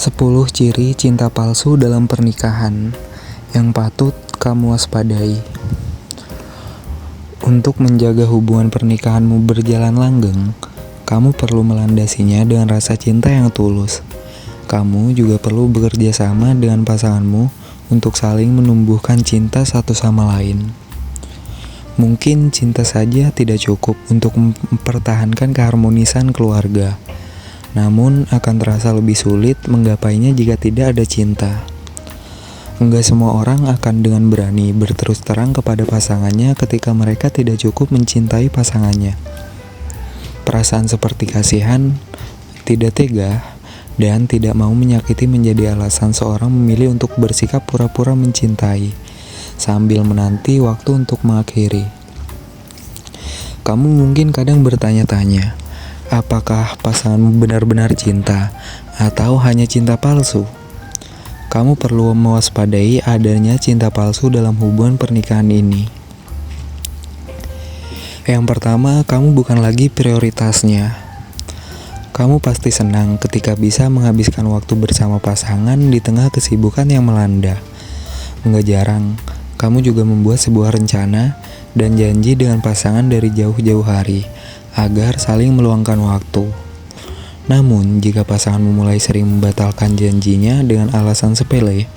10 ciri cinta palsu dalam pernikahan yang patut kamu waspadai. Untuk menjaga hubungan pernikahanmu berjalan langgeng, kamu perlu melandasinya dengan rasa cinta yang tulus. Kamu juga perlu bekerja sama dengan pasanganmu untuk saling menumbuhkan cinta satu sama lain. Mungkin cinta saja tidak cukup untuk mempertahankan keharmonisan keluarga. Namun akan terasa lebih sulit menggapainya jika tidak ada cinta. Enggak semua orang akan dengan berani berterus terang kepada pasangannya ketika mereka tidak cukup mencintai pasangannya. Perasaan seperti kasihan, tidak tega, dan tidak mau menyakiti menjadi alasan seorang memilih untuk bersikap pura-pura mencintai, sambil menanti waktu untuk mengakhiri. Kamu mungkin kadang bertanya-tanya, apakah pasanganmu benar-benar cinta atau hanya cinta palsu? Kamu perlu mewaspadai adanya cinta palsu dalam hubungan pernikahan ini. Yang pertama, kamu bukan lagi prioritasnya. Kamu pasti senang ketika bisa menghabiskan waktu bersama pasangan di tengah kesibukan yang melanda. Enggak jarang, kamu juga membuat sebuah rencana dan janji dengan pasangan dari jauh-jauh hari agar saling meluangkan waktu. Namun, jika pasanganmu mulai sering membatalkan janjinya dengan alasan sepele,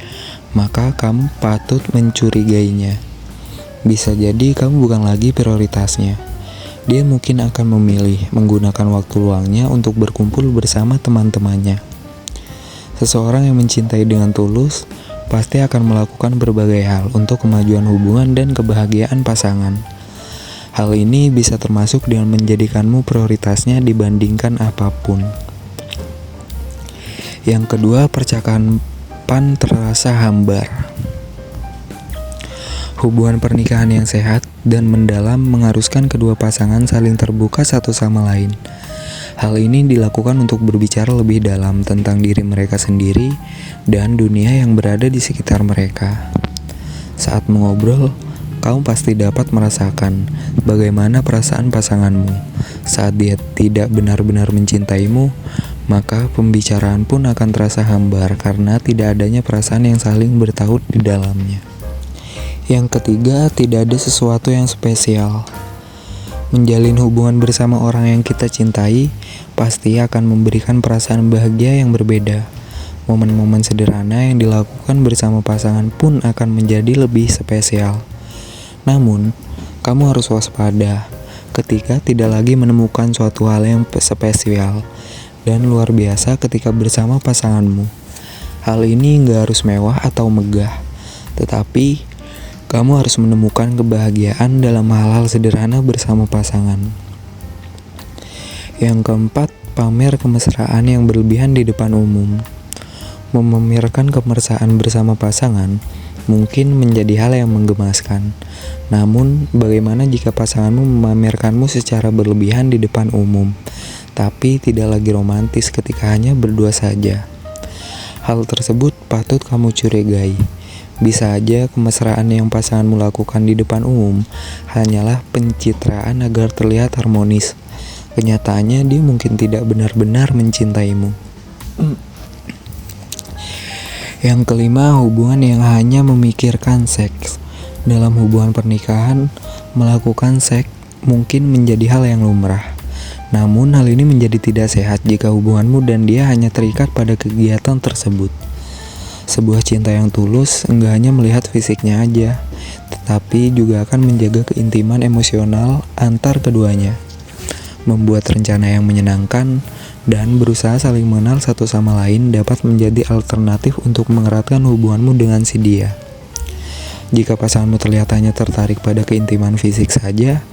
maka kamu patut mencurigainya. Bisa jadi kamu bukan lagi prioritasnya. Dia mungkin akan memilih menggunakan waktu luangnya untuk berkumpul bersama teman-temannya. Seseorang yang mencintai dengan tulus pasti akan melakukan berbagai hal untuk kemajuan hubungan dan kebahagiaan pasangan. Hal ini bisa termasuk dengan menjadikanmu prioritasnya dibandingkan apapun. Yang kedua, percakapan terasa hambar. Hubungan pernikahan yang sehat dan mendalam mengharuskan kedua pasangan saling terbuka satu sama lain. Hal ini dilakukan untuk berbicara lebih dalam tentang diri mereka sendiri dan dunia yang berada di sekitar mereka. Saat mengobrol, kamu pasti dapat merasakan bagaimana perasaan pasanganmu. Saat dia tidak benar-benar mencintaimu, maka pembicaraan pun akan terasa hambar karena tidak adanya perasaan yang saling bertaut di dalamnya. Yang ketiga, tidak ada sesuatu yang spesial. Menjalin hubungan bersama orang yang kita cintai pasti akan memberikan perasaan bahagia yang berbeda. Momen-momen sederhana yang dilakukan bersama pasangan pun akan menjadi lebih spesial. Namun, kamu harus waspada ketika tidak lagi menemukan suatu hal yang spesial dan luar biasa ketika bersama pasanganmu. Hal ini nggak harus mewah atau megah, tetapi kamu harus menemukan kebahagiaan dalam hal-hal sederhana bersama pasangan. Yang keempat, pamer kemesraan yang berlebihan di depan umum. Memamerkan kemesraan bersama pasangan mungkin menjadi hal yang menggemaskan. Namun, bagaimana jika pasanganmu memamerkanmu secara berlebihan di depan umum, tapi tidak lagi romantis ketika hanya berdua saja? Hal tersebut patut kamu curigai. Bisa aja kemesraan yang pasanganmu lakukan di depan umum hanyalah pencitraan agar terlihat harmonis. Kenyataannya dia mungkin tidak benar-benar mencintaimu. Yang kelima, hubungan yang hanya memikirkan seks. Dalam hubungan pernikahan, melakukan seks mungkin menjadi hal yang lumrah. Namun hal ini menjadi tidak sehat jika hubunganmu dan dia hanya terikat pada kegiatan tersebut. Sebuah cinta yang tulus enggak hanya melihat fisiknya aja, tetapi juga akan menjaga keintiman emosional antar keduanya, membuat rencana yang menyenangkan, dan berusaha saling mengenal satu sama lain dapat menjadi alternatif untuk mengeratkan hubunganmu dengan si dia. Jika pasanganmu terlihat hanya tertarik pada keintiman fisik saja,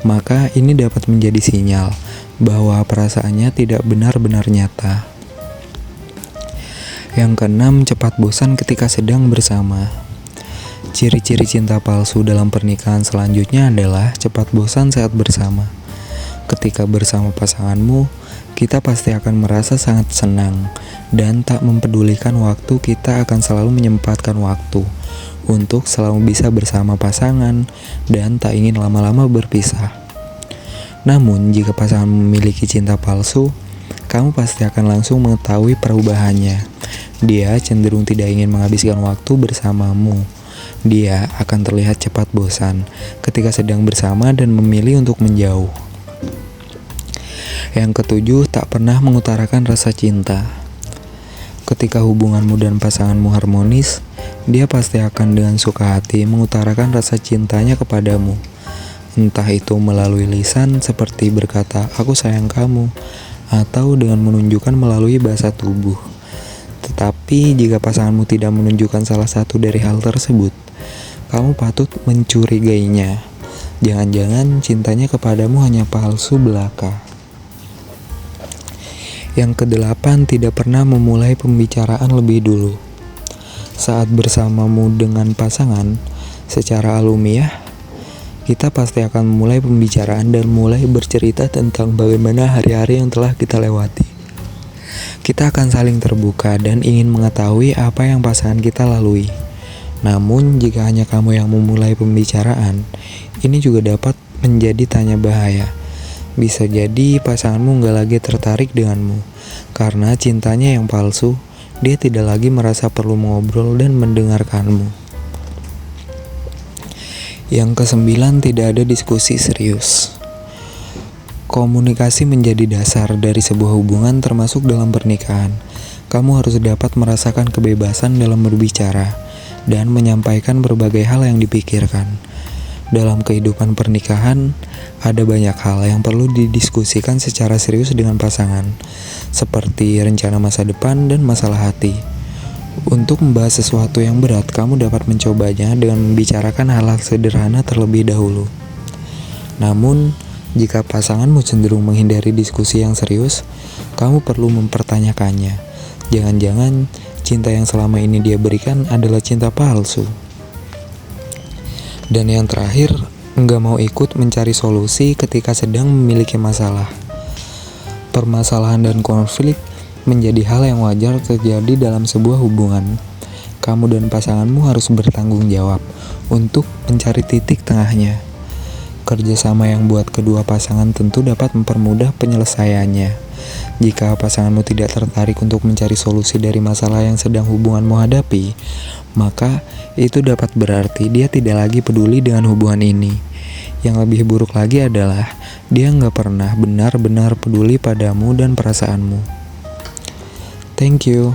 maka ini dapat menjadi sinyal bahwa perasaannya tidak benar-benar nyata. Yang keenam, cepat bosan ketika sedang bersama. Ciri-ciri cinta palsu dalam pernikahan selanjutnya adalah cepat bosan saat bersama. Ketika bersama pasanganmu, kita pasti akan merasa sangat senang dan tak mempedulikan waktu. Kita akan selalu menyempatkan waktu untuk selalu bisa bersama pasangan dan tak ingin lama-lama berpisah. Namun, jika pasangan memiliki cinta palsu, kamu pasti akan langsung mengetahui perubahannya. Dia cenderung tidak ingin menghabiskan waktu bersamamu. Dia akan terlihat cepat bosan ketika sedang bersama dan memilih untuk menjauh. Yang ketujuh, tak pernah mengutarakan rasa cinta. Ketika hubunganmu dan pasanganmu harmonis, dia pasti akan dengan suka hati mengutarakan rasa cintanya kepadamu. Entah itu melalui lisan seperti berkata, "Aku sayang kamu," atau dengan menunjukkan melalui bahasa tubuh. Tetapi jika pasanganmu tidak menunjukkan salah satu dari hal tersebut, kamu patut mencurigainya. Jangan-jangan cintanya kepadamu hanya palsu belaka. Yang kedelapan, tidak pernah memulai pembicaraan lebih dulu. Saat bersamamu dengan pasangan, secara alamiah, kita pasti akan memulai pembicaraan dan mulai bercerita tentang bagaimana hari-hari yang telah kita lewati. Kita akan saling terbuka dan ingin mengetahui apa yang pasangan kita lalui. Namun, jika hanya kamu yang memulai pembicaraan, ini juga dapat menjadi tanya bahaya. Bisa jadi pasanganmu nggak lagi tertarik denganmu. Karena cintanya yang palsu, dia tidak lagi merasa perlu mengobrol dan mendengarkanmu. Yang kesembilan, tidak ada diskusi serius. Komunikasi menjadi dasar dari sebuah hubungan termasuk dalam pernikahan. Kamu harus dapat merasakan kebebasan dalam berbicara dan menyampaikan berbagai hal yang dipikirkan. Dalam kehidupan pernikahan, ada banyak hal yang perlu didiskusikan secara serius dengan pasangan, seperti rencana masa depan dan masalah hati. Untuk membahas sesuatu yang berat, kamu dapat mencobanya dengan membicarakan hal-hal sederhana terlebih dahulu. Namun, jika pasanganmu cenderung menghindari diskusi yang serius, kamu perlu mempertanyakannya. Jangan-jangan cinta yang selama ini dia berikan adalah cinta palsu. Dan yang terakhir, nggak mau ikut mencari solusi ketika sedang memiliki masalah. Permasalahan dan konflik menjadi hal yang wajar terjadi dalam sebuah hubungan. Kamu dan pasanganmu harus bertanggung jawab untuk mencari titik tengahnya. Kerjasama yang buat kedua pasangan tentu dapat mempermudah penyelesaiannya. Jika pasanganmu tidak tertarik untuk mencari solusi dari masalah yang sedang hubunganmu hadapi, maka itu dapat berarti dia tidak lagi peduli dengan hubungan ini. Yang lebih buruk lagi adalah dia nggak pernah benar-benar peduli padamu dan perasaanmu. Thank you.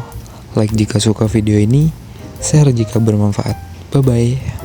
Like jika suka video ini, share jika bermanfaat. Bye-bye.